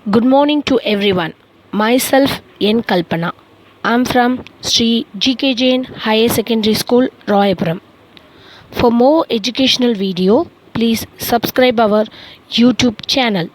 Good morning to everyone. Myself N. Kalpana. I am from Sri GK Jain Higher Secondary School, Royapuram. For more educational video, please subscribe our YouTube channel.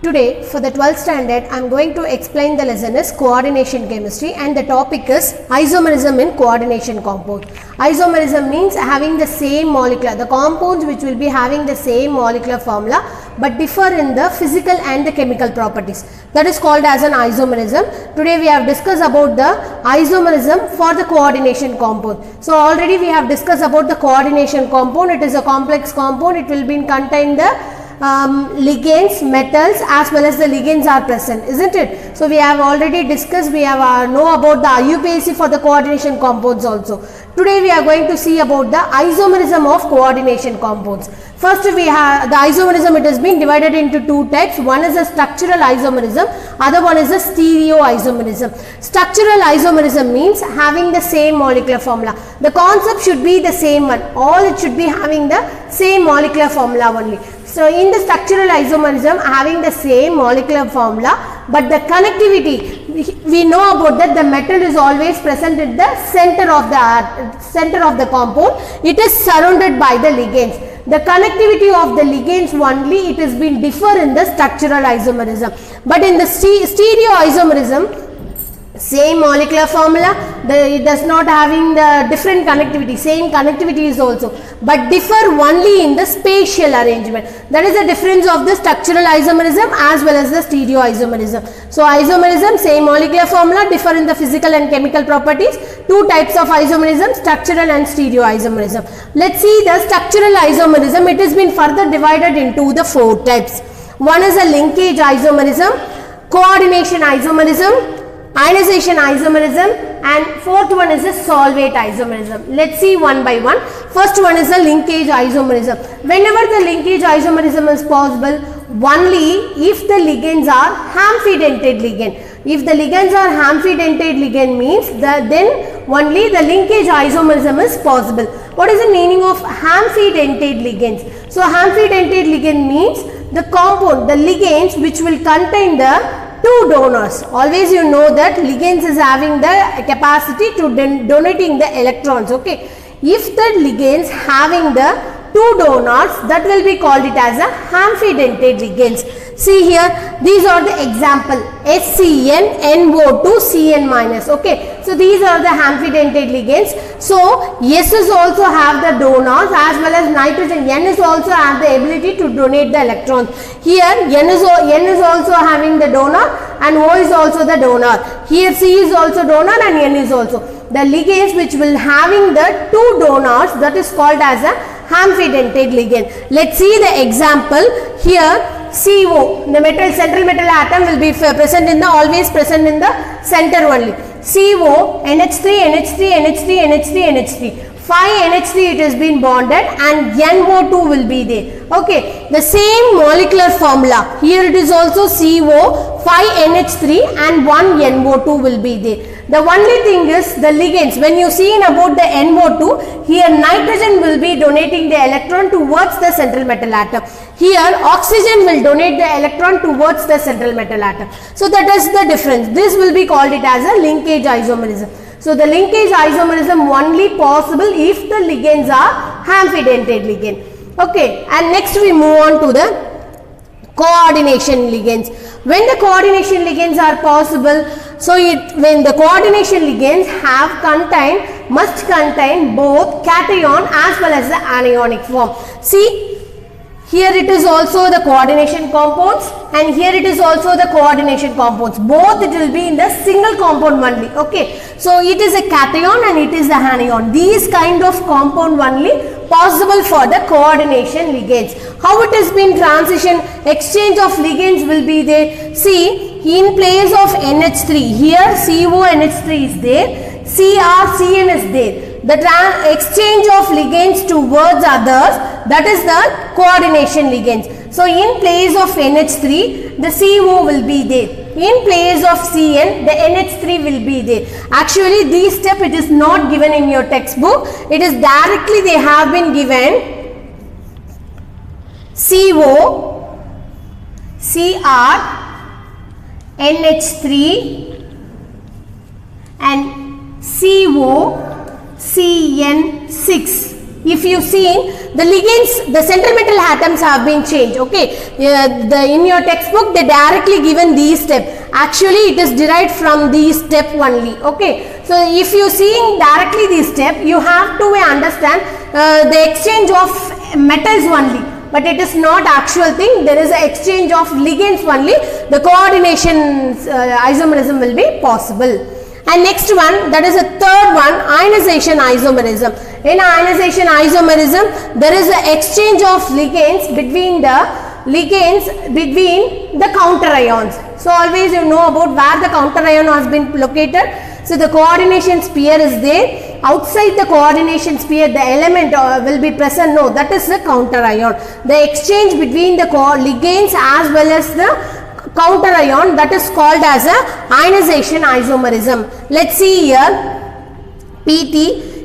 Today for the 12th standard I am going to explain the lesson is coordination chemistry and the topic is isomerism in coordination compound. Isomerism means having the same molecular, the compounds which will be having the same molecular formula but differ in the physical and the chemical properties. That is called as an isomerism. Today we have discussed about the isomerism for the coordination compound. So already we have discussed about the coordination compound. It is a complex compound. It will be contain the ligands, metals as well as the ligands are present, isn't it? So we have already discussed, we have know about the IUPAC for the coordination compounds also. Today we are going to see about the isomerism of coordination compounds. First we have the isomerism. It has been divided into two types. One is a structural isomerism, other one is a stereoisomerism. Structural isomerism means having the same molecular formula. The concept should be the same one. All it should be having the same molecular formula only. So in the structural isomerism, having the same molecular formula, but the connectivity, we know about that the metal is always present at the center of the compound. It is surrounded by the ligands. The connectivity of the ligands only it has been differ in the structural isomerism. But in the stereoisomerism, same molecular formula, it does not having the different connectivity, same connectivity is also, but differ only in the spatial arrangement. That is the difference of the structural isomerism as well as the stereoisomerism. So isomerism, same molecular formula, differ in the physical and chemical properties. Two types of isomerism, structural and stereoisomerism. Let's see the structural isomerism. It has been further divided into the four types. One is a linkage isomerism, coordination isomerism, ionization isomerism, and fourth one is a solvate isomerism. Let's see one by one. First one is a linkage isomerism. Whenever the linkage isomerism is possible, only if the ligands are amphidentate ligand. If the ligands are amphidentate ligand means then only the linkage isomerism is possible. What is the meaning of amphidentate ligands? So amphidentate ligand means the compound, the ligands which will contain the two donors. Always you know that ligands is having the capacity to donating the electrons. Okay, if the ligands having the two donors, that will be called it as a amphidentate ligands. See here, these are the example HCN, NO2, Cn minus. Okay, so these are the amphidentate ligands. So S is also have the donors as well as nitrogen. N is also have the ability to donate the electrons. Here N is also having the donor and O is also the donor. Here C is also donor and N is also. The ligands which will having the two donors, that is called as a amphidentate ligand. Let's see the example here. CO, the central metal atom will be present in the always present in the center only. CO, NH3, NH3, NH3, NH3, NH3. 5 NH3 it has been bonded and NO2 will be there. Okay, the same molecular formula. Here it is also CO, 5 NH3 and 1 NO2 will be there. The only thing is the ligands. When you see in about the NO2, here nitrogen will be donating the electron towards the central metal atom. Here oxygen will donate the electron towards the central metal atom. So that is the difference. This will be called it as a linkage isomerism. So the linkage isomerism only possible if the ligands are amphidentate ligand. Okay, and next we move on to the coordination ligands. When the coordination ligands are possible, so when the coordination ligands must contain both cation as well as the anionic form. See, here it is also the coordination compounds and here it is also the coordination compounds. Both it will be in the single compound only. Okay, so it is a cation and it is the anion. These kind of compound only possible for the coordination ligands. How it has been transition, exchange of ligands will be there. See, in place of NH3, here CONH3 is there, CrCN is there. The exchange of ligands towards others, that is the coordination ligands. So in place of NH3, the CO will be there. In place of Cn, the NH3 will be there. Actually, this step it is not given in your textbook. It is directly they have been given CO, Cr, NH3 and CO, CN6. If you see the ligands, the central metal atoms have been changed. Okay, in your textbook they directly given these steps. Actually, it is derived from these step only. Okay, so if you seeing directly this step, you have to understand the exchange of metals only. But it is not actual thing. There is an exchange of ligands only. The coordination isomerism will be possible. And next one, that is a third one, ionization isomerism. In ionization isomerism, there is an exchange of ligands between the counter ions. So always you know about where the counter ion has been located. So the coordination sphere is there. Outside the coordination sphere, the element will be present. No, that is the counter ion. The exchange between the ligands as well as the counter ion, that is called as a ionization isomerism. Let's see here, Pt,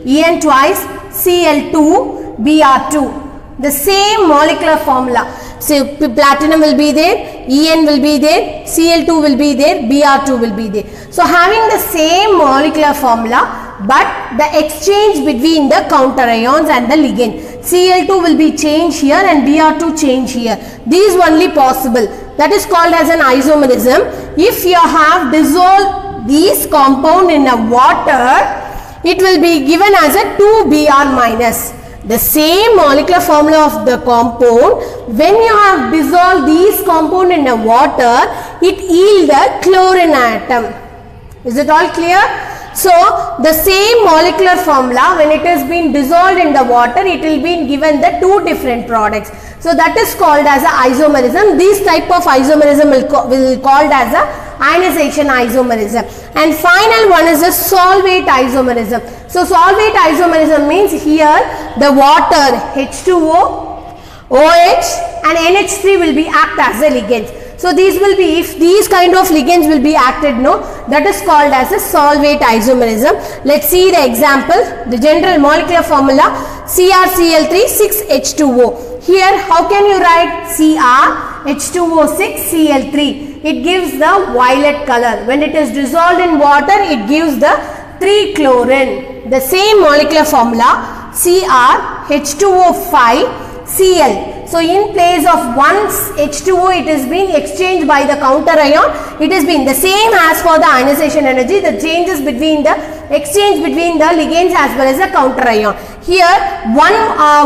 En twice, Cl2, Br2. The same molecular formula. So platinum will be there, En will be there, Cl2 will be there, Br2 will be there. So having the same molecular formula, but the exchange between the counter ions and the ligand. Cl2 will be changed here and Br2 change here. These only possible. That is called as an isomerism. If you have dissolved these compound in a water, it will be given as a 2Br minus. The same molecular formula of the compound, when you have dissolved these compound in a water, it yield a chlorine atom. Is it all clear? So the same molecular formula, when it has been dissolved in the water, it will be given the two different products. So that is called as a isomerism. This type of isomerism will called as a ionization isomerism. And final one is a solvate isomerism. So solvate isomerism means here the water H2O, OH and NH3 will be act as a ligands. So these will be, if these kind of ligands will be acted, no, that is called as a solvate isomerism. Let's see the example. The general molecular formula CrCl3 6H2O. Here how can you write Cr H2O6 Cl3? It gives the violet color. When it is dissolved in water, it gives the 3-chlorine. The same molecular formula Cr H2O5 Cl. So in place of one H2O, it has been exchanged by the counter ion. It has been the same as for the ionization energy. The changes between the exchange between the ligands as well as the counter ion. Here one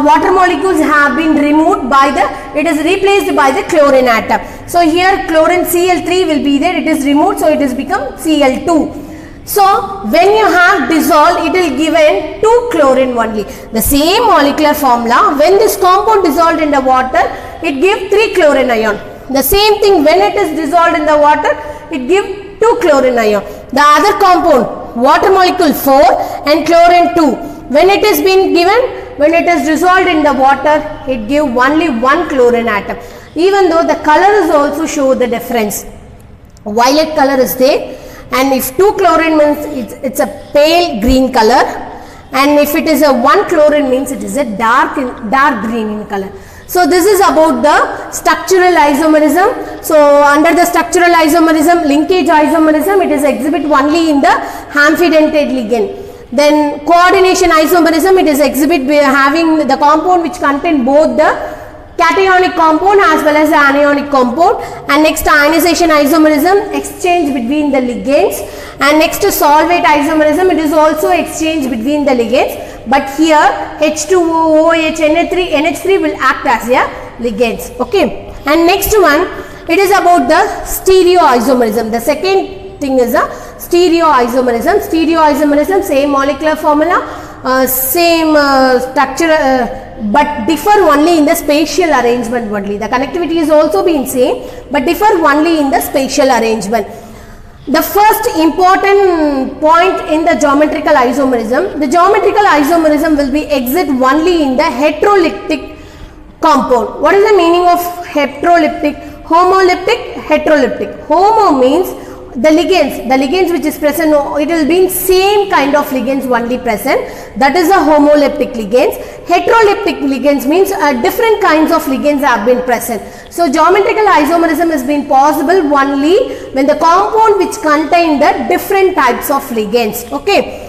water molecules have been removed by the, it is replaced by the chlorine atom. So here chlorine Cl3 will be there. It is removed, so it has become Cl2. So when you have dissolved, it will given 2-chlorine only. The same molecular formula, when this compound dissolved in the water, it gives 3-chlorine ion. The same thing when it is dissolved in the water, it gives 2-chlorine ion. The other compound, water molecule 4 and chlorine 2. When it is been given, when it is dissolved in the water, it gives only 1 chlorine atom. Even though the colors also show the difference. Violet color is there. And if 2-chlorine means it's a pale green color, and if it is a 1-chlorine means it is a dark green in color. So this is about the structural isomerism. So under the structural isomerism, linkage isomerism, it is exhibit only in the amphidentate ligand. Then coordination isomerism, it is exhibit having the compound which contain both the cationic compound as well as the anionic compound. And next ionization isomerism, exchange between the ligands. And next solvate isomerism, it is also exchange between the ligands, but here H2O, OH, NH3 will act as a ligands. Okay. And next one, it is about the stereoisomerism. The second thing is a stereoisomerism. Stereoisomerism, same molecular formula, same structure, but differ only in the spatial arrangement only. The connectivity is also been same, but differ only in the spatial arrangement. The first important point in the geometrical isomerism, the geometrical isomerism will be exist only in the heteroleptic compound. What is the meaning of heteroleptic? Homoleptic, heteroleptic. Homo means the ligands which is present, it will be in same kind of ligands only present, that is a homoleptic ligands. Heteroleptic ligands means different kinds of ligands have been present. So geometrical isomerism has been possible only when the compound which contain the different types of ligands. Okay.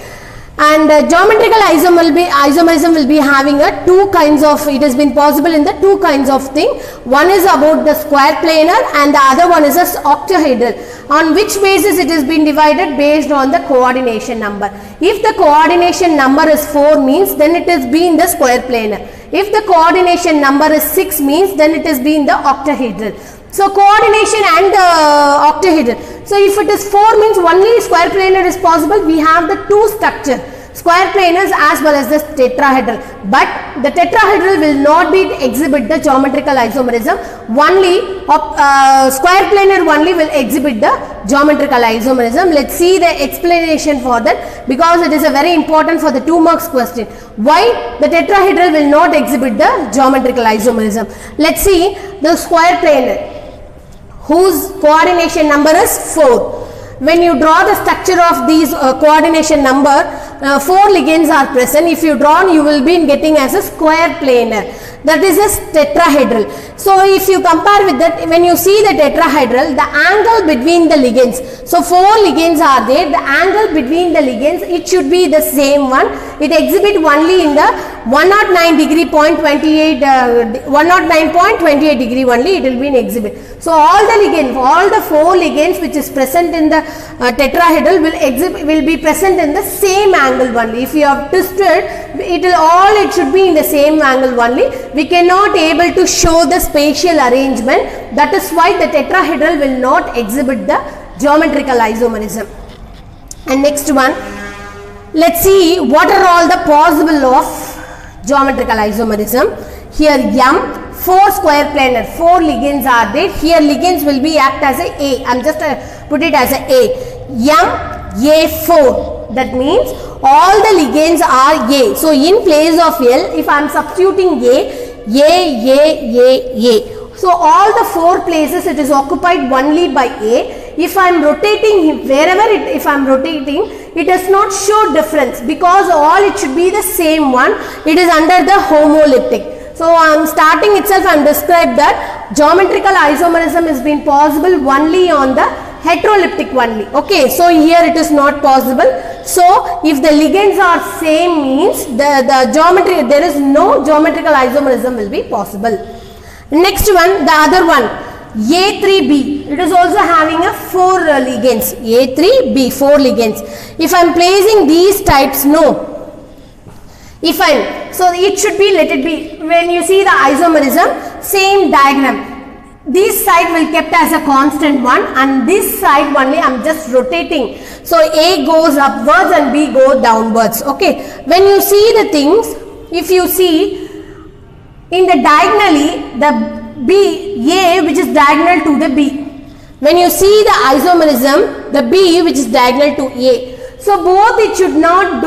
And geometrical isomerism will be having a two kinds of, it has been possible in the two kinds of thing. One is about the square planar and the other one is a octahedral. On which basis it has been divided? Based on the coordination number. If the coordination number is 4 means then it is be in the square planar. If the coordination number is 6 means then it is be in the octahedral. So coordination and octahedral. So if it is 4 means only square planar is possible. We have the two structure, square planars as well as the tetrahedral. But the tetrahedral will not be exhibit the geometrical isomerism. Only square planar only will exhibit the geometrical isomerism. Let's see the explanation for that, because it is a very important for the 2 marks question. Why the tetrahedral will not exhibit the geometrical isomerism? Let's see the square planar, whose coordination number is 4. When you draw the structure of these coordination number, 4 ligands are present. If you draw, you will be getting as a square planar. That is a tetrahedral. So if you compare with that, when you see the tetrahedral, the angle between the ligands, so 4 ligands are there, the angle between the ligands, it should be the same one. It exhibit only in the 109 degree point 28, 109.28 degree only it will be in exhibit. So all the ligands, all the 4 ligands which is present in the tetrahedral will be present in the same angle only. If you have twisted, it should be in the same angle only. We cannot able to show the spatial arrangement. That is why the tetrahedral will not exhibit the geometrical isomerism. And next one, let's see what are all the possible of geometrical isomerism. Here M, 4 square planar, 4 ligands are there. Here ligands will be act as a I am just put it as a M, A4. That means all the ligands are A. So in place of L, if I am substituting A. So all the 4 places it is occupied only by A. If I am rotating wherever if I am rotating, it does not show difference, because all it should be the same one. It is under the homoleptic. So I am starting itself, I am described that geometrical isomerism has been possible only on the heteroleptic only. Okay, so here it is not possible. So if the ligands are same means the geometry, there is no geometrical isomerism will be possible. Next one, the other one, A3B. It is also having a 4 ligands. A3B, 4 ligands. If I am placing these types, no. If I, so it should be, let it be. When you see the isomerism, same diagram. This side will kept as a constant one, and this side only I am just rotating. So A goes upwards and B go downwards. Okay. When you see the things, if you see in the diagonally, the B, A which is diagonal to the B. When you see the isomerism, the B which is diagonal to A. So both it should not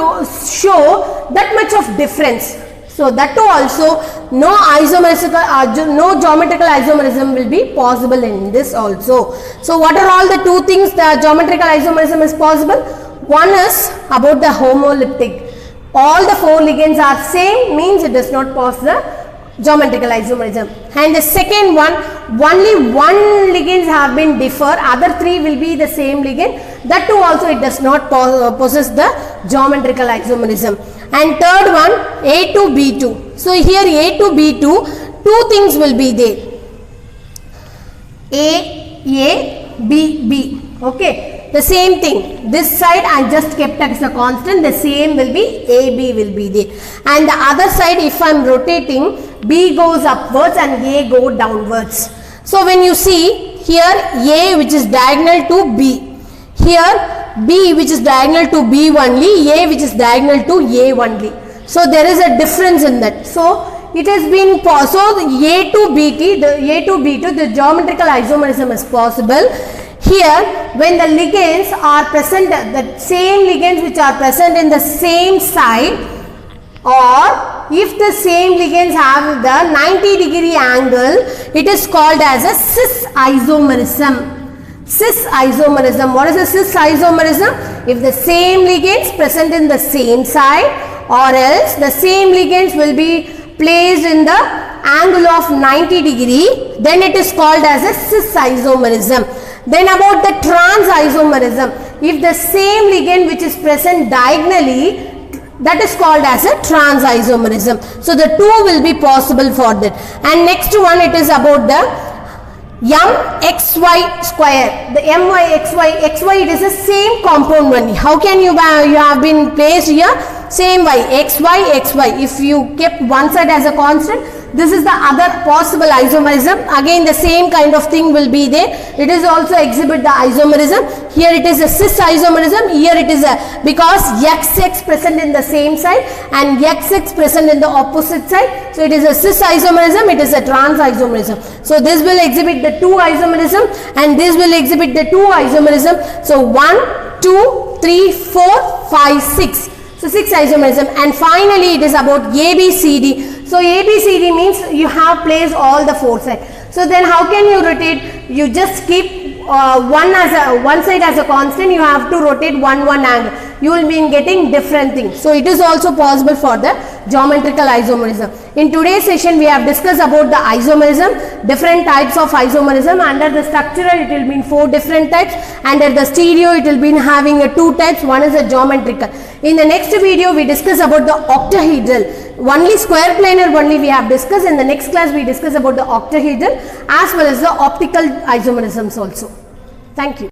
show that much of difference. So that too also no geometrical isomerism will be possible in this also. So what are all the 2 things the geometrical isomerism is possible? One is about the homoleptic. All the 4 ligands are same means it does not possess the geometrical isomerism. And the second one, only 1 ligands have been differ, other 3 will be the same ligand. That too also it does not possess the geometrical isomerism. And third one, A to B2. So here A to B2, 2 things will be there. A, B, B. Okay. The same thing. This side I just kept as a constant. The same will be A, B will be there. And the other side, if I am rotating, B goes upwards and A go downwards. So when you see here A which is diagonal to B. Here B which is diagonal to B only, A which is diagonal to A only. So there is a difference in that. So it has been so A to B2, the geometrical isomerism is possible. Here when the ligands are present, the same ligands which are present in the same side, or if the same ligands have the 90 degree angle, it is called as a cis isomerism. Cis isomerism. What is a cis isomerism? If the same ligands present in the same side, or else the same ligands will be placed in the angle of 90 degree, then it is called as a cis isomerism. Then about the trans isomerism, if the same ligand which is present diagonally, that is called as a trans isomerism. So the two will be possible for that. And next one, it is about the MXY square. The XY it is the same compound only. How can you have been placed here? Same y, XY. If you kept one side as a constant, this is the other possible isomerism. Again the same kind of thing will be there. It is also exhibit the isomerism. Here it is a cis isomerism. Here it is a, because XX present in the same side and XX present in the opposite side. So it is a cis isomerism. It is a trans isomerism. So this will exhibit the two isomerism and this will exhibit the two isomerism. So 1, 2, 3, 4, 5, 6. So 6 isomerism. And finally it is about ABCD. So ABCD means you have placed all the four sides. So then how can you rotate? You just keep one side as a constant. You have to rotate one angle. You will be getting different things. So it is also possible for the geometrical isomerism. In today's session we have discussed about the isomerism, different types of isomerism. Under the structural it will be in 4 different types. Under the stereo it will be having 2 types. One is a geometrical. In the next video we discuss about the octahedral. Only square planar only we have discussed. In the next class we discuss about the octahedral as well as the optical isomerisms also. Thank you.